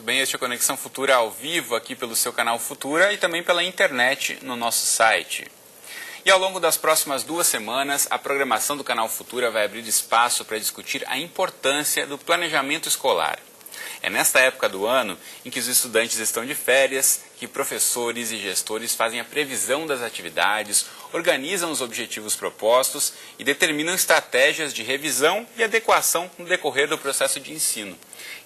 bem? Este é o Conexão Futura ao vivo aqui pelo seu canal Futura e também pela internet no nosso site. E ao longo das próximas 2 semanas, a programação do canal Futura vai abrir espaço para discutir a importância do planejamento escolar. É nesta época do ano em que os estudantes estão de férias, que professores e gestores fazem a previsão das atividades, organizam os objetivos propostos e determinam estratégias de revisão e adequação no decorrer do processo de ensino.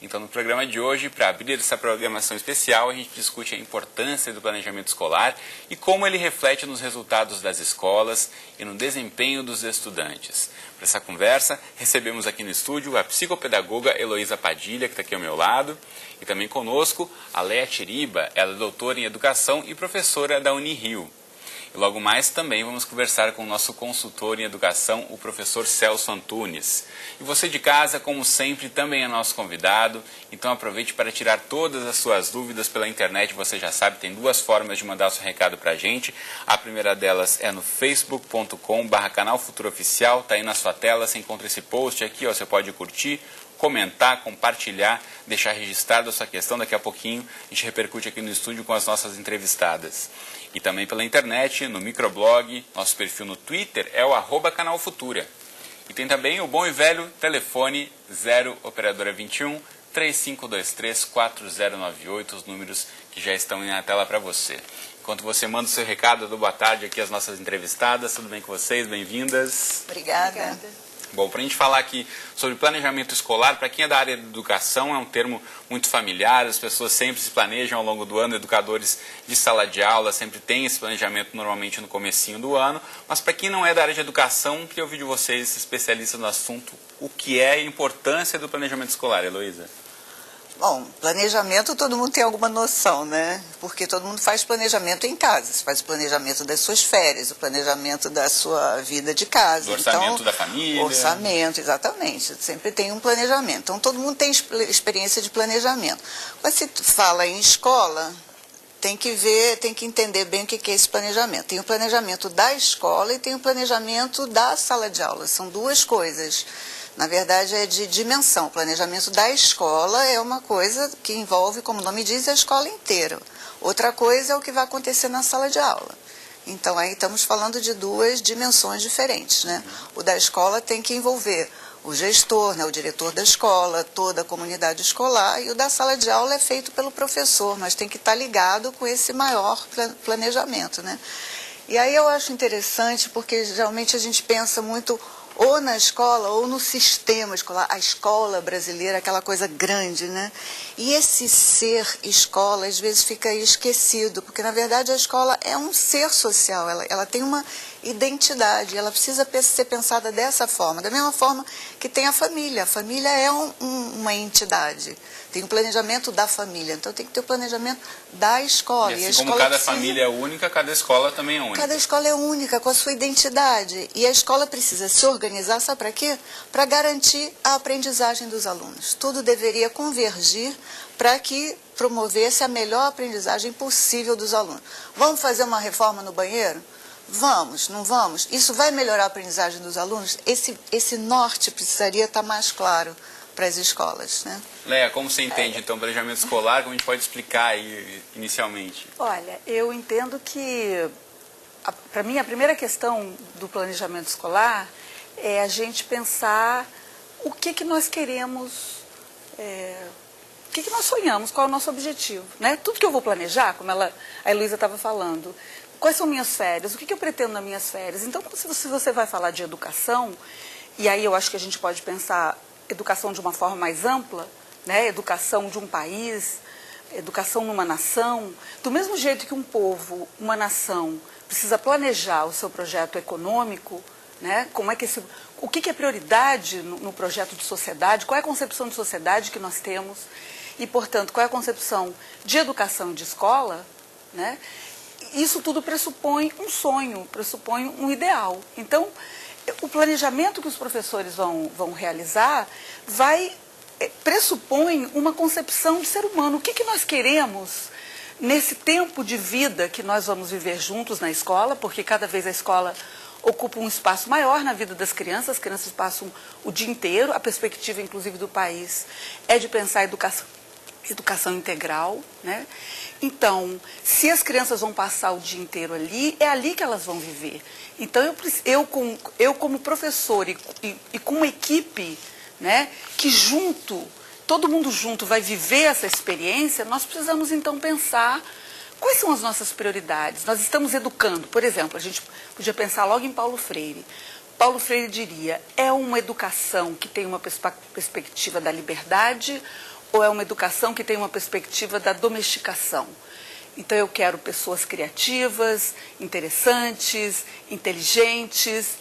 Então, no programa de hoje, para abrir essa programação especial, a gente discute a importância do planejamento escolar e como ele reflete nos resultados das escolas e no desempenho dos estudantes. Para essa conversa, recebemos aqui no estúdio a psicopedagoga Heloísa Padilha, que está aqui ao meu lado, e também conosco a Léa Tiriba, ela é doutora em educação e professora da Unirio. E logo mais também vamos conversar com o nosso consultor em educação, o professor Celso Antunes. E você de casa, como sempre, também é nosso convidado, então aproveite para tirar todas as suas dúvidas pela internet. Você já sabe, tem 2 formas de mandar o seu recado para a gente. A primeira delas é no facebook.com/canal Futura Oficial, está aí na sua tela, você encontra esse post aqui, ó, você pode curtir, comentar, compartilhar, deixar registrada a sua questão. Daqui a pouquinho a gente repercute aqui no estúdio com as nossas entrevistadas. E também pela internet, no microblog, nosso perfil no Twitter é o @canal Futura. E tem também o bom e velho telefone 0 operadora 21 3523 4098, os números que já estão na tela para você. Enquanto você manda o seu recado, eu dou boa tarde aqui às nossas entrevistadas. Tudo bem com vocês? Bem-vindas. Obrigada. Bom, para a gente falar aqui sobre planejamento escolar, para quem é da área de educação, é um termo muito familiar, as pessoas sempre se planejam ao longo do ano, educadores de sala de aula sempre têm esse planejamento normalmente no comecinho do ano, mas para quem não é da área de educação, queria ouvir de vocês, especialistas no assunto, o que é a importância do planejamento escolar, Heloísa? Bom, planejamento todo mundo tem alguma noção, né? Porque todo mundo faz planejamento em casa. Você faz o planejamento das suas férias, o planejamento da sua vida de casa. Do orçamento da família. Orçamento, exatamente. Sempre tem um planejamento. Então, todo mundo tem experiência de planejamento. Quando se fala em escola, tem que ver, tem que entender bem o que é esse planejamento. Tem o planejamento da escola e tem o planejamento da sala de aula. São 2 coisas. Na verdade, é de dimensão. O planejamento da escola é uma coisa que envolve, como o nome diz, a escola inteira. Outra coisa é o que vai acontecer na sala de aula. Então, aí estamos falando de 2 dimensões diferentes, né? O da escola tem que envolver o gestor, né, o diretor da escola, toda a comunidade escolar, e o da sala de aula é feito pelo professor, mas tem que estar ligado com esse maior planejamento, né? E aí eu acho interessante, porque geralmente a gente pensa muito ou na escola ou no sistema escolar, a escola brasileira, aquela coisa grande, né? E esse ser escola às vezes fica aí esquecido, porque na verdade a escola é um ser social, ela tem uma identidade, ela precisa ser pensada dessa forma, da mesma forma que tem a família é uma entidade. Tem o planejamento da família, então tem que ter o planejamento da escola. E assim como cada família é única, cada escola também é única. Cada escola é única, com a sua identidade. E a escola precisa se organizar, sabe para quê? Para garantir a aprendizagem dos alunos. Tudo deveria convergir para que promovesse a melhor aprendizagem possível dos alunos. Vamos fazer uma reforma no banheiro? Vamos, não vamos? Isso vai melhorar a aprendizagem dos alunos? Esse norte precisaria estar mais claro para as escolas, né? Léa, como você entende, então, o planejamento escolar, como a gente pode explicar aí inicialmente? Olha, eu entendo que, para mim, a primeira questão do planejamento escolar é a gente pensar o que nós queremos, o que nós sonhamos, qual é o nosso objetivo, né? Tudo que eu vou planejar, como a Heloísa estava falando, quais são minhas férias, o que eu pretendo nas minhas férias. Então, se você vai falar de educação, e aí eu acho que a gente pode pensar educação de uma forma mais ampla, né? Educação de um país, educação numa nação. Do mesmo jeito que um povo, uma nação, precisa planejar o seu projeto econômico, né? O que é prioridade no projeto de sociedade, qual é a concepção de sociedade que nós temos e, portanto, qual é a concepção de educação de escola, né? Isso tudo pressupõe um sonho, pressupõe um ideal. Então, o planejamento que os professores vão realizar pressupõe uma concepção de ser humano. O que nós queremos nesse tempo de vida que nós vamos viver juntos na escola, porque cada vez a escola ocupa um espaço maior na vida das crianças, as crianças passam o dia inteiro, a perspectiva, inclusive, do país é de pensar a educação educação integral, né? Então, se as crianças vão passar o dia inteiro ali, é ali que elas vão viver. Então, eu como professor e com uma equipe, né, que todo mundo junto vai viver essa experiência, nós precisamos então pensar quais são as nossas prioridades. Nós estamos educando, por exemplo, a gente podia pensar logo em Paulo Freire. Paulo Freire diria, é uma educação que tem uma perspectiva da liberdade ou é uma educação que tem uma perspectiva da domesticação? Então, eu quero pessoas criativas, interessantes, inteligentes.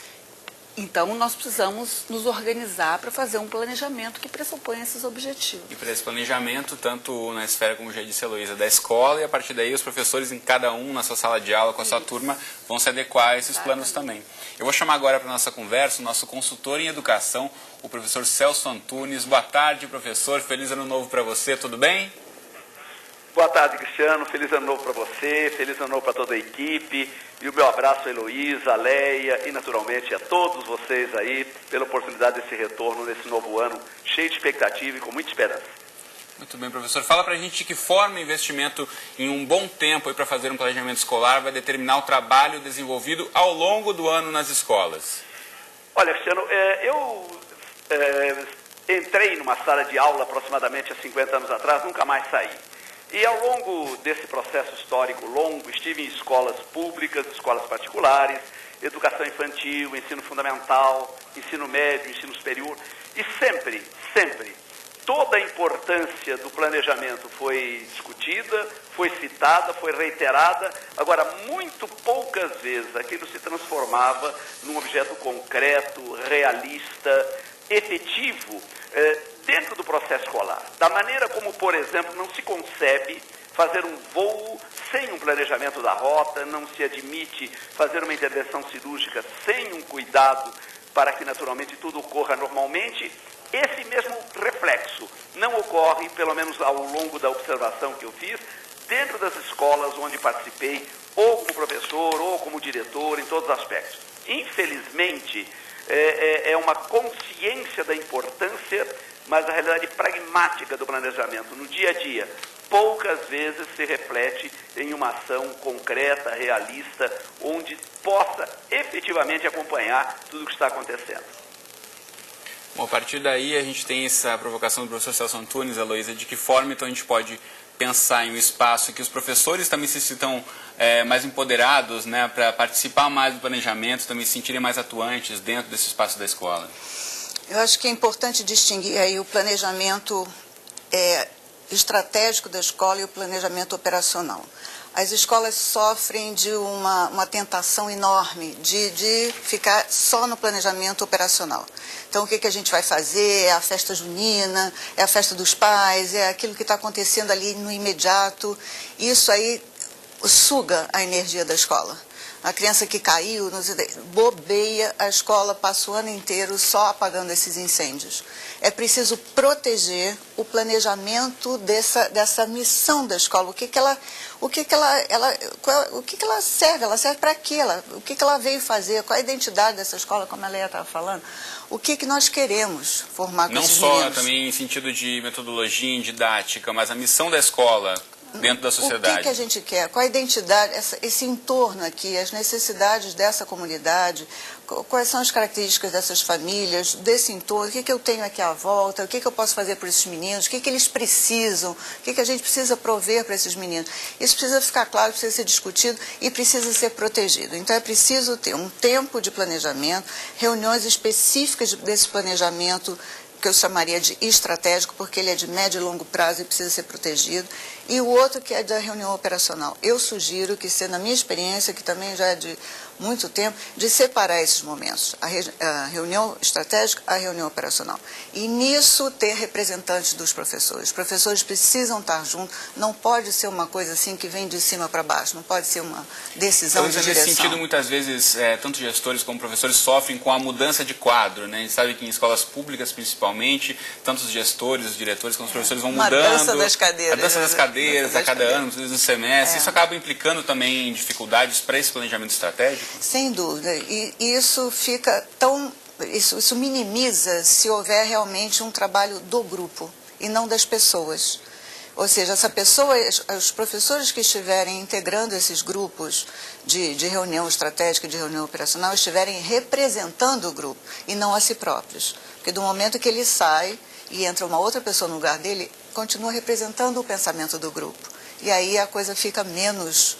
Então, nós precisamos nos organizar para fazer um planejamento que pressupõe esses objetivos. E para esse planejamento, tanto na esfera, como já disse a Heloísa, da escola, e a partir daí os professores, em cada um, na sua sala de aula, com a sua turma, vão se adequar a esses planos também. Eu vou chamar agora para a nossa conversa o nosso consultor em educação, o professor Celso Antunes. Boa tarde, professor. Feliz ano novo para você, tudo bem? Boa tarde, Cristiano. Feliz ano novo para você, feliz ano novo para toda a equipe. E o meu abraço a Heloísa, a Leia e, naturalmente, a todos vocês aí pela oportunidade desse retorno nesse novo ano, cheio de expectativa e com muita esperança. Muito bem, professor. Fala para a gente de que forma o investimento em um bom tempo para fazer um planejamento escolar vai determinar o trabalho desenvolvido ao longo do ano nas escolas. Olha, Cristiano, eu entrei numa sala de aula aproximadamente há 50 anos atrás, nunca mais saí. E ao longo desse processo histórico longo, estive em escolas públicas, escolas particulares, educação infantil, ensino fundamental, ensino médio, ensino superior, e sempre, toda a importância do planejamento foi discutida, foi citada, foi reiterada. Agora, muito poucas vezes aquilo se transformava num objeto concreto, realista, efetivo, dentro do processo escolar. Da maneira como, por exemplo, não se concebe fazer um voo sem um planejamento da rota, não se admite fazer uma intervenção cirúrgica sem um cuidado para que, naturalmente, tudo ocorra normalmente. Esse mesmo reflexo não ocorre, pelo menos ao longo da observação que eu fiz, dentro das escolas onde participei, ou como professor, ou como diretor, em todos os aspectos. Infelizmente, é uma consciência da importância, mas a realidade pragmática do planejamento no dia a dia poucas vezes se reflete em uma ação concreta, realista, onde possa efetivamente acompanhar tudo o que está acontecendo. Bom, a partir daí a gente tem essa provocação do professor Celso Antunes, Heloísa, de que forma então a gente pode pensar em um espaço que os professores também se sintam mais empoderados, né, para participar mais do planejamento, também se sentirem mais atuantes dentro desse espaço da escola. Eu acho que é importante distinguir aí o planejamento estratégico da escola e o planejamento operacional. As escolas sofrem de uma tentação enorme de ficar só no planejamento operacional. Então, o que a gente vai fazer? É a festa junina, é a festa dos pais, é aquilo que está acontecendo ali no imediato. Isso aí suga a energia da escola. A criança que caiu, bobeia, a escola passa o ano inteiro só apagando esses incêndios. É preciso proteger o planejamento dessa missão da escola. O que ela serve? Ela serve para quê? O que ela veio fazer? Qual a identidade dessa escola, como a Leia estava falando? O que nós queremos formar com esses meninos? Não só também em sentido de metodologia e didática, mas a missão da escola dentro da sociedade. O que a gente quer? Qual a identidade, esse entorno aqui, as necessidades dessa comunidade, quais são as características dessas famílias, desse entorno, o que eu tenho aqui à volta, o que eu posso fazer por esses meninos, o que eles precisam, o que a gente precisa prover para esses meninos. Isso precisa ficar claro, precisa ser discutido e precisa ser protegido. Então é preciso ter um tempo de planejamento, reuniões específicas desse planejamento, que eu chamaria de estratégico, porque ele é de médio e longo prazo e precisa ser protegido. E o outro que é da reunião operacional. Eu sugiro que, na minha experiência, que também já é de muito tempo, de separar esses momentos, a reunião estratégica, a reunião operacional. E nisso ter representantes dos professores. Os professores precisam estar juntos, não pode ser uma coisa assim que vem de cima para baixo, não pode ser uma decisão de direção. Nesse sentido, muitas vezes, tanto gestores como professores sofrem com a mudança de quadro, né? A gente sabe que em escolas públicas, principalmente, tanto os gestores, os diretores, como os professores vão mudando. A dança das cadeiras. A dança das cadeiras, a cada ano, às vezes no semestre. Isso acaba implicando também dificuldades para esse planejamento estratégico? Sem dúvida. E isso fica tão... Isso minimiza se houver realmente um trabalho do grupo e não das pessoas. Ou seja, essa pessoa, os professores que estiverem integrando esses grupos de reunião estratégica, de reunião operacional, estiverem representando o grupo e não a si próprios. Porque do momento que ele sai e entra uma outra pessoa no lugar dele, continua representando o pensamento do grupo. E aí a coisa fica menos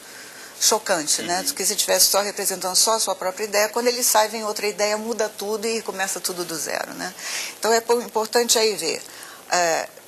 chocante, né? Do que se estivesse só representando só a sua própria ideia. Quando ele sai, vem outra ideia, muda tudo e começa tudo do zero, né? Então é importante aí ver,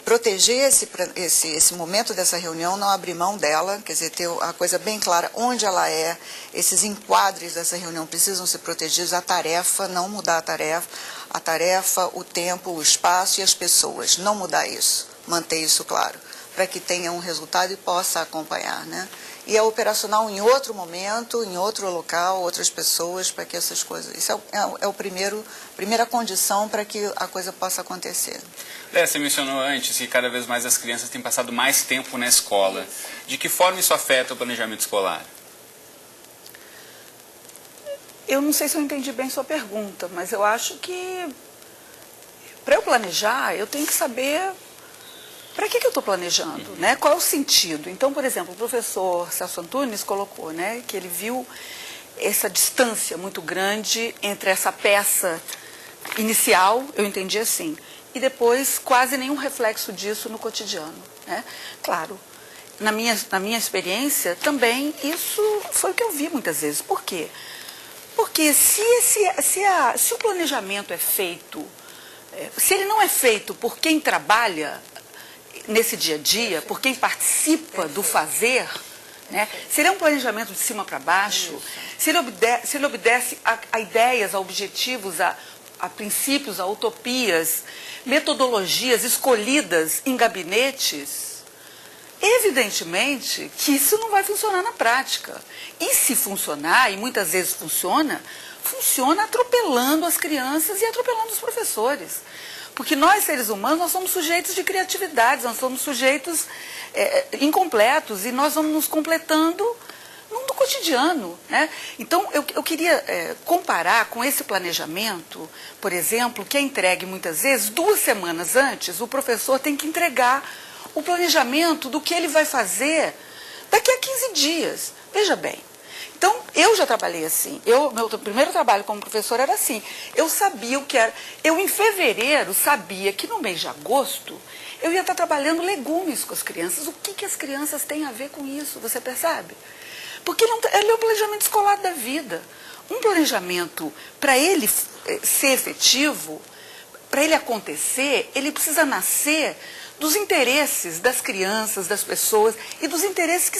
proteger esse momento dessa reunião, não abrir mão dela, quer dizer, ter a coisa bem clara onde ela é, esses enquadres dessa reunião precisam ser protegidos, a tarefa, não mudar a tarefa, o tempo, o espaço e as pessoas, não mudar isso, manter isso claro, para que tenha um resultado e possa acompanhar, né? E é operacional em outro momento, em outro local, outras pessoas, para que essas coisas... Isso é a primeira condição para que a coisa possa acontecer. Você mencionou antes que cada vez mais as crianças têm passado mais tempo na escola. De que forma isso afeta o planejamento escolar? Eu não sei se eu entendi bem sua pergunta, mas eu acho que para eu planejar, eu tenho que saber para que eu estou planejando, né? Qual é o sentido? Então, por exemplo, o professor Celso Antunes colocou, né, que ele viu essa distância muito grande entre essa peça inicial, eu entendi assim, e depois quase nenhum reflexo disso no cotidiano, né? Claro, na minha experiência também isso foi o que eu vi muitas vezes. Por quê? Porque se o planejamento é feito, se ele não é feito por quem trabalha nesse dia a dia, por quem participa do fazer, né? Se ele é um planejamento de cima para baixo, se ele obedece a ideias, a objetivos, a princípios, a utopias, metodologias escolhidas em gabinetes, evidentemente que isso não vai funcionar na prática. E se funcionar, e muitas vezes funciona atropelando as crianças e atropelando os professores. Porque nós, seres humanos, nós somos sujeitos de criatividade, nós somos sujeitos incompletos e nós vamos nos completando no cotidiano, né? Então, eu queria comparar com esse planejamento, por exemplo, que é entregue muitas vezes 2 semanas antes, o professor tem que entregar o planejamento do que ele vai fazer daqui a 15 dias. Veja bem. Então, eu já trabalhei assim. Meu primeiro trabalho como professor era assim. Eu sabia o que era. Eu, em fevereiro, sabia que no mês de agosto eu ia estar trabalhando legumes com as crianças. O que as crianças têm a ver com isso? Você percebe? Porque ele é o planejamento escolar da vida. Um planejamento, para ele ser efetivo, para ele acontecer, ele precisa nascer dos interesses das crianças, das pessoas e dos interesses que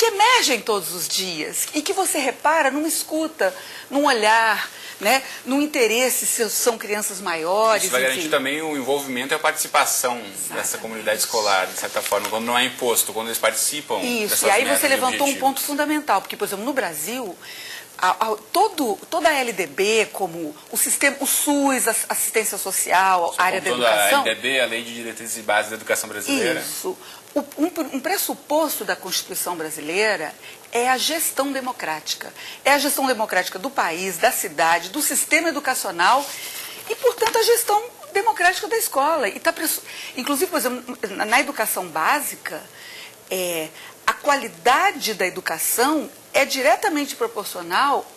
emergem todos os dias e que você repara numa escuta, num olhar, né, num interesse se são crianças maiores. Isso vai garantir também o envolvimento e a participação dessa comunidade escolar, de certa forma, quando não é imposto, quando eles participam. Isso, e aí você levantou um ponto fundamental, porque, por exemplo, no Brasil, toda a LDB, como o sistema, o SUS, a assistência social, a área da educação... A LDB, a Lei de Diretrizes e Bases da Educação Brasileira. Isso. Um pressuposto da Constituição brasileira é a gestão democrática. É a gestão democrática do país, da cidade, do sistema educacional e, portanto, a gestão democrática da escola. Inclusive, por exemplo, na educação básica, a qualidade da educação é diretamente proporcional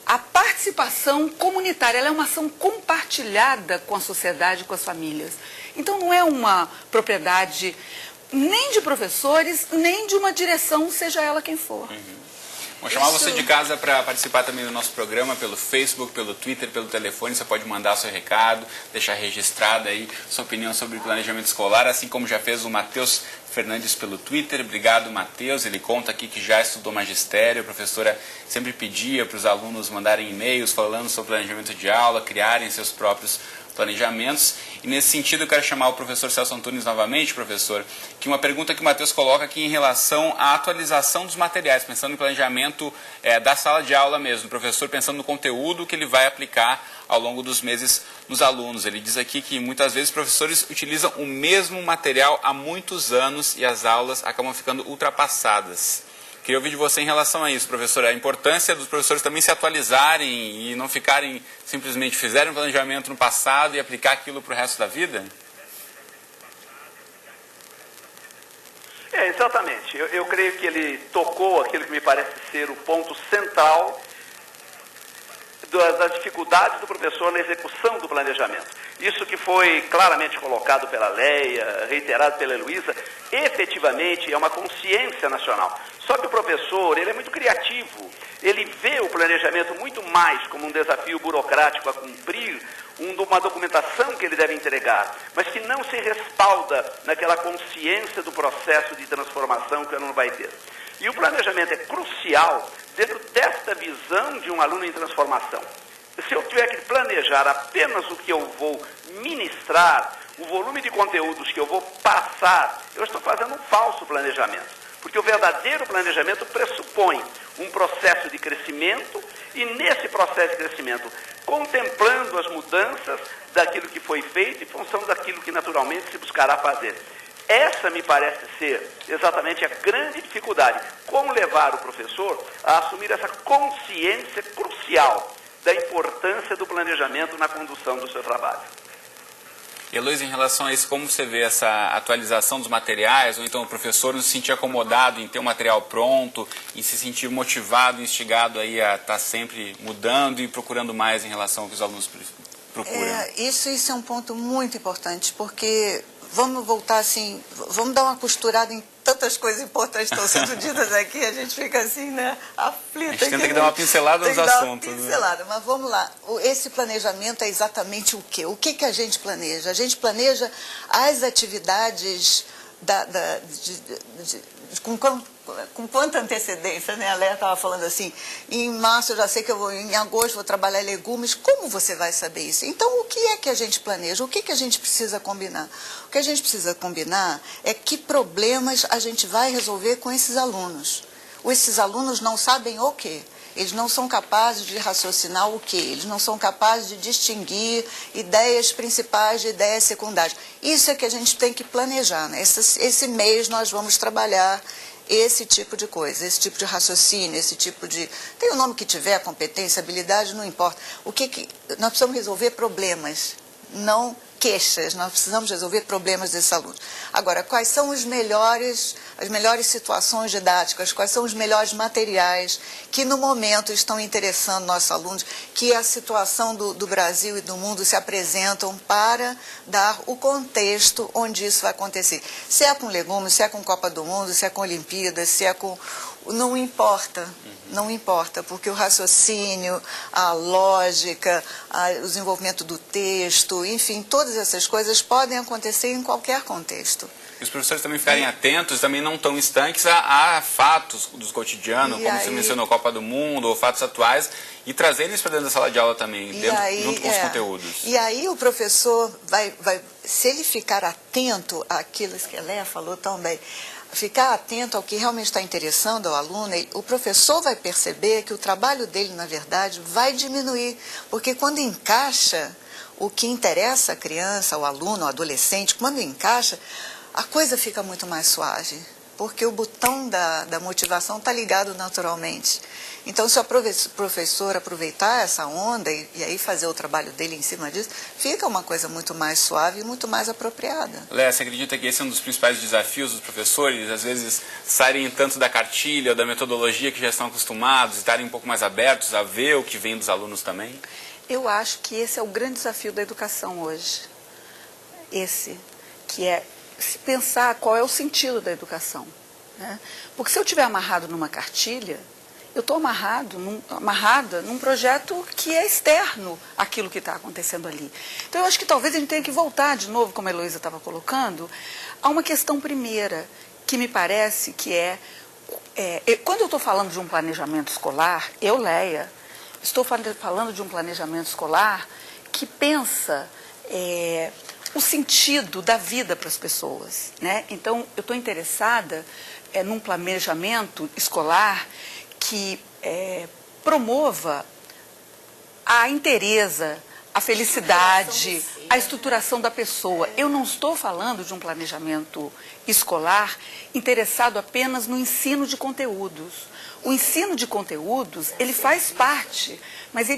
à participação comunitária. Ela é uma ação compartilhada com a sociedade, com as famílias. Então, não é uma propriedade nem de professores, nem de uma direção, seja ela quem for. Vou chamar você de casa para participar também do nosso programa pelo Facebook, pelo Twitter, pelo telefone. Você pode mandar seu recado, deixar registrada aí sua opinião sobre planejamento escolar, assim como já fez o Matheus Fernandes pelo Twitter. Obrigado, Matheus. Ele conta aqui que já estudou magistério. A professora sempre pedia para os alunos mandarem e-mails falando sobre planejamento de aula, criarem seus próprios planejamentos. E nesse sentido eu quero chamar o professor Celso Antunes novamente, professor, que uma pergunta que o Matheus coloca aqui em relação à atualização dos materiais, pensando em planejamento da sala de aula mesmo, o professor pensando no conteúdo que ele vai aplicar ao longo dos meses nos alunos. Ele diz aqui que muitas vezes os professores utilizam o mesmo material há muitos anos e as aulas acabam ficando ultrapassadas. Queria ouvir de você em relação a isso, professor, a importância dos professores também se atualizarem e não ficarem simplesmente fizerem um planejamento no passado e aplicar aquilo para o resto da vida? Exatamente. Eu creio que ele tocou aquilo que me parece ser o ponto central das dificuldades do professor na execução do planejamento. Isso que foi claramente colocado pela Leia, reiterado pela Heloísa, efetivamente é uma consciência nacional. Só que o professor, ele é muito criativo, ele vê o planejamento muito mais como um desafio burocrático a cumprir, uma documentação que ele deve entregar, mas que não se respalda naquela consciência do processo de transformação que o aluno vai ter. E o planejamento é crucial dentro desta visão de um aluno em transformação. Se eu tiver que planejar apenas o que eu vou ministrar, o volume de conteúdos que eu vou passar, eu estou fazendo um falso planejamento. Porque o verdadeiro planejamento pressupõe um processo de crescimento e nesse processo de crescimento, contemplando as mudanças daquilo que foi feito em função daquilo que naturalmente se buscará fazer. Essa me parece ser exatamente a grande dificuldade. Como levar o professor a assumir essa consciência crucial da importância do planejamento na condução do seu trabalho. E, Heloísa, em relação a isso, como você vê essa atualização dos materiais, ou então o professor não se sentir acomodado em ter o material pronto, em se sentir motivado, instigado aí a estar sempre mudando e procurando mais em relação ao que os alunos procuram? Isso é um ponto muito importante, porque vamos voltar assim, vamos dar uma costurada em tantas coisas importantes que estão sendo ditas aqui, a gente fica assim, né, aflita. A gente tenta que dar uma pincelada nos assuntos. Uma pincelada, né? Mas vamos lá, esse planejamento é exatamente o quê? O que a gente planeja? A gente planeja as atividades com quanta antecedência, né? A Léa estava falando assim, em março eu já sei que em agosto vou trabalhar legumes, como você vai saber isso? Então, o que é que a gente planeja? O que a gente precisa combinar? O que a gente precisa combinar é que problemas a gente vai resolver com esses alunos. Esses alunos não sabem o quê? Eles não são capazes de raciocinar o quê? Eles não são capazes de distinguir ideias principais de ideias secundárias. Isso é que a gente tem que planejar, né? Esse mês nós vamos trabalhar esse tipo de coisa, esse tipo de raciocínio, esse tipo de... Tem o nome que tiver, competência, habilidade, não importa. Nós precisamos resolver problemas, não queixas, nós precisamos resolver problemas desses alunos. Agora, quais são as melhores situações didáticas, quais são os melhores materiais que no momento estão interessando nossos alunos, que a situação do Brasil e do mundo se apresentam para dar o contexto onde isso vai acontecer. Se é com legumes, se é com Copa do Mundo, se é com Olimpíadas, se é com... Não importa, não importa, porque o raciocínio, a lógica, o desenvolvimento do texto, enfim, todas essas coisas podem acontecer em qualquer contexto. E os professores também ficarem atentos, também não tão estanques a fatos dos cotidianos, como você mencionou, Copa do Mundo, ou fatos atuais, e trazerem isso para dentro da sala de aula também, junto com os conteúdos. E aí o professor se ele ficar atento àquilo que a Léa falou também, ficar atento ao que realmente está interessando ao aluno, o professor vai perceber que o trabalho dele, na verdade, vai diminuir, porque quando encaixa o que interessa à criança, ao aluno, ao adolescente, quando encaixa, a coisa fica muito mais suave, porque o botão da motivação está ligado naturalmente. Então, se o professor aproveitar essa onda e aí fazer o trabalho dele em cima disso, fica uma coisa muito mais suave e muito mais apropriada. Léa, você acredita que esse é um dos principais desafios dos professores, às vezes saírem tanto da cartilha ou da metodologia que já estão acostumados e estarem um pouco mais abertos a ver o que vem dos alunos também? Eu acho que esse é o grande desafio da educação hoje. Esse, que é se pensar qual é o sentido da educação, né? Porque se eu estiver amarrado numa cartilha, eu estou amarrada num projeto que é externo àquilo que está acontecendo ali. Então, eu acho que talvez a gente tenha que voltar de novo, como a Heloísa estava colocando, a uma questão primeira, que me parece que quando eu estou falando de um planejamento escolar, Léa, estou falando de um planejamento escolar que pensa o sentido da vida para as pessoas, né? Então, eu estou interessada num planejamento escolar que promova a inteireza, a felicidade, a estruturação da pessoa. Eu não estou falando de um planejamento escolar interessado apenas no ensino de conteúdos. O ensino de conteúdos, ele faz parte, mas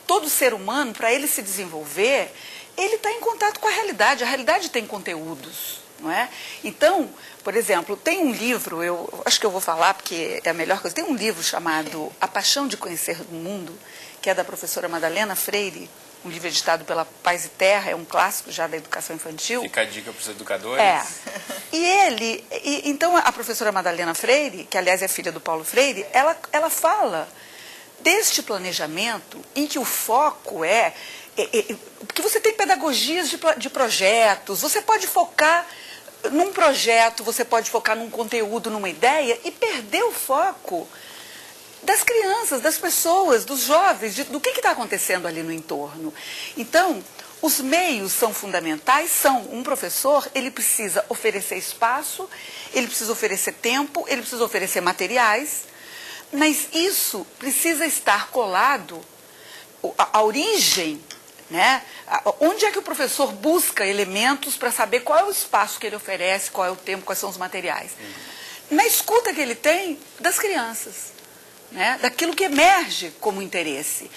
todo ser humano, para ele se desenvolver, ele está em contato com a realidade tem conteúdos. não é? Então, por exemplo, tem um livro, eu acho que eu vou falar porque é a melhor coisa, tem um livro chamado A Paixão de Conhecer o Mundo, que é da professora Madalena Freire, um livro editado pela Paz e Terra, é um clássico já da educação infantil. Fica a dica para os educadores. Então a professora Madalena Freire, que aliás é filha do Paulo Freire, ela fala deste planejamento em que o foco porque você tem pedagogias de projetos, você pode focar num projeto, você pode focar num conteúdo, numa ideia e perder o foco das crianças, das pessoas, dos jovens, do que está acontecendo ali no entorno. Então, os meios são fundamentais, um professor, ele precisa oferecer espaço, ele precisa oferecer tempo, ele precisa oferecer materiais, mas isso precisa estar colado, a origem, né? Onde é que o professor busca elementos para saber qual é o espaço que ele oferece, qual é o tempo, quais são os materiais. Na escuta que ele tem das crianças, né? Daquilo que emerge como interesse.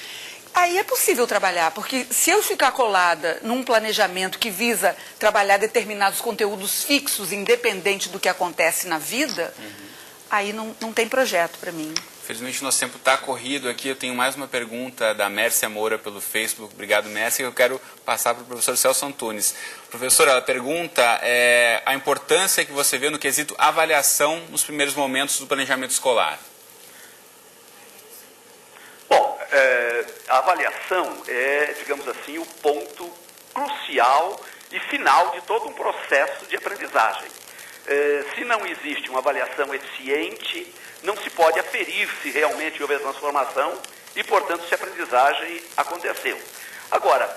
Aí é possível trabalhar, porque se eu ficar colada num planejamento que visa trabalhar determinados conteúdos fixos, independente do que acontece na vida, aí não tem projeto para mim. Infelizmente, nosso tempo está corrido aqui. Eu tenho mais uma pergunta da Mércia Moura pelo Facebook. Obrigado, Mércia. Eu quero passar para o professor Celso Antunes. Professor, ela pergunta a importância que você vê no quesito avaliação nos primeiros momentos do planejamento escolar. Bom, a avaliação é, digamos assim, o ponto crucial e final de todo um processo de aprendizagem. Se não existe uma avaliação eficiente, não se pode aferir se realmente houve a transformação e, portanto, se a aprendizagem aconteceu. Agora,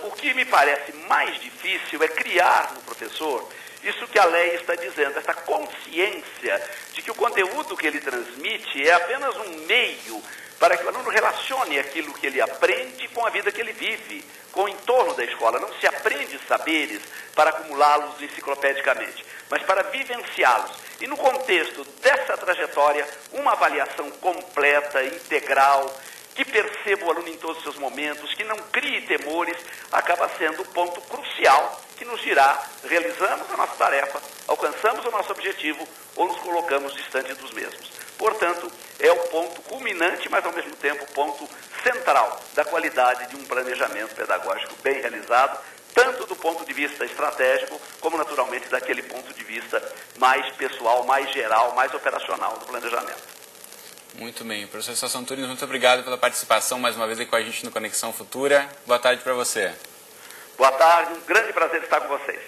o que me parece mais difícil é criar no professor isso que a lei está dizendo, essa consciência de que o conteúdo que ele transmite é apenas um meio para que o aluno relacione aquilo que ele aprende com a vida que ele vive, com o entorno da escola. Não se aprende saberes para acumulá-los enciclopedicamente, mas para vivenciá-los. E no contexto dessa trajetória, uma avaliação completa, integral, que perceba o aluno em todos os seus momentos, que não crie temores, acaba sendo o ponto crucial que nos dirá: realizamos a nossa tarefa, alcançamos o nosso objetivo ou nos colocamos distante dos mesmos. Portanto, é o ponto culminante, mas ao mesmo tempo o ponto central da qualidade de um planejamento pedagógico bem realizado, tanto do ponto de vista estratégico, como naturalmente daquele ponto de vista mais pessoal, mais geral, mais operacional do planejamento. Muito bem. Professor Celso Antunes, muito obrigado pela participação mais uma vez aqui com a gente no Conexão Futura. Boa tarde para você. Boa tarde, um grande prazer estar com vocês.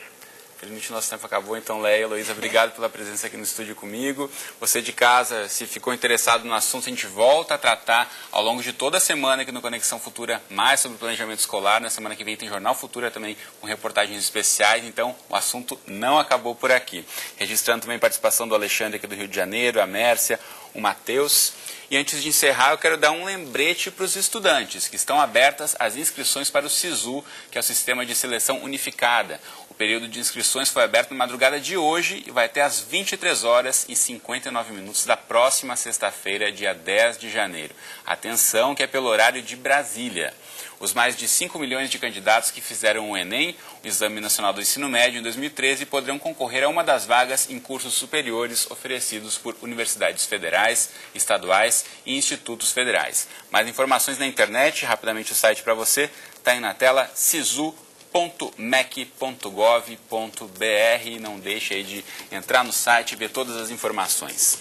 Infelizmente, nosso tempo acabou, então, Leia, Heloísa, obrigado pela presença aqui no estúdio comigo. Você de casa, se ficou interessado no assunto, a gente volta a tratar ao longo de toda a semana aqui no Conexão Futura mais sobre o planejamento escolar. Na semana que vem tem Jornal Futura também com reportagens especiais, então o assunto não acabou por aqui. Registrando também a participação do Alexandre aqui do Rio de Janeiro, a Mércia, o Matheus. E antes de encerrar, eu quero dar um lembrete para os estudantes, que estão abertas as inscrições para o SISU, que é o Sistema de Seleção Unificada. O período de inscrições foi aberto na madrugada de hoje e vai até às 23h59 da próxima sexta-feira, dia 10 de janeiro. Atenção, que é pelo horário de Brasília. Os mais de 5 milhões de candidatos que fizeram o Enem, o Exame Nacional do Ensino Médio, em 2013, poderão concorrer a uma das vagas em cursos superiores oferecidos por universidades federais, estaduais e institutos federais. Mais informações na internet, rapidamente o site para você, está aí na tela, sisu.mec.gov.br. Não deixe aí de entrar no site e ver todas as informações.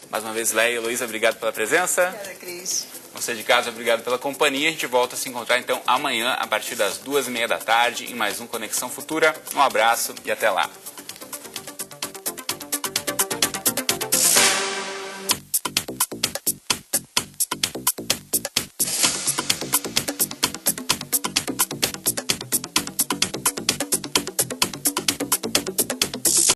Mais uma vez, Leia e Heloísa, obrigado pela presença. Obrigada, Cris. Você de casa, obrigado pela companhia. A gente volta a se encontrar então amanhã, a partir das 2h30 da tarde, em mais um Conexão Futura. Um abraço e até lá.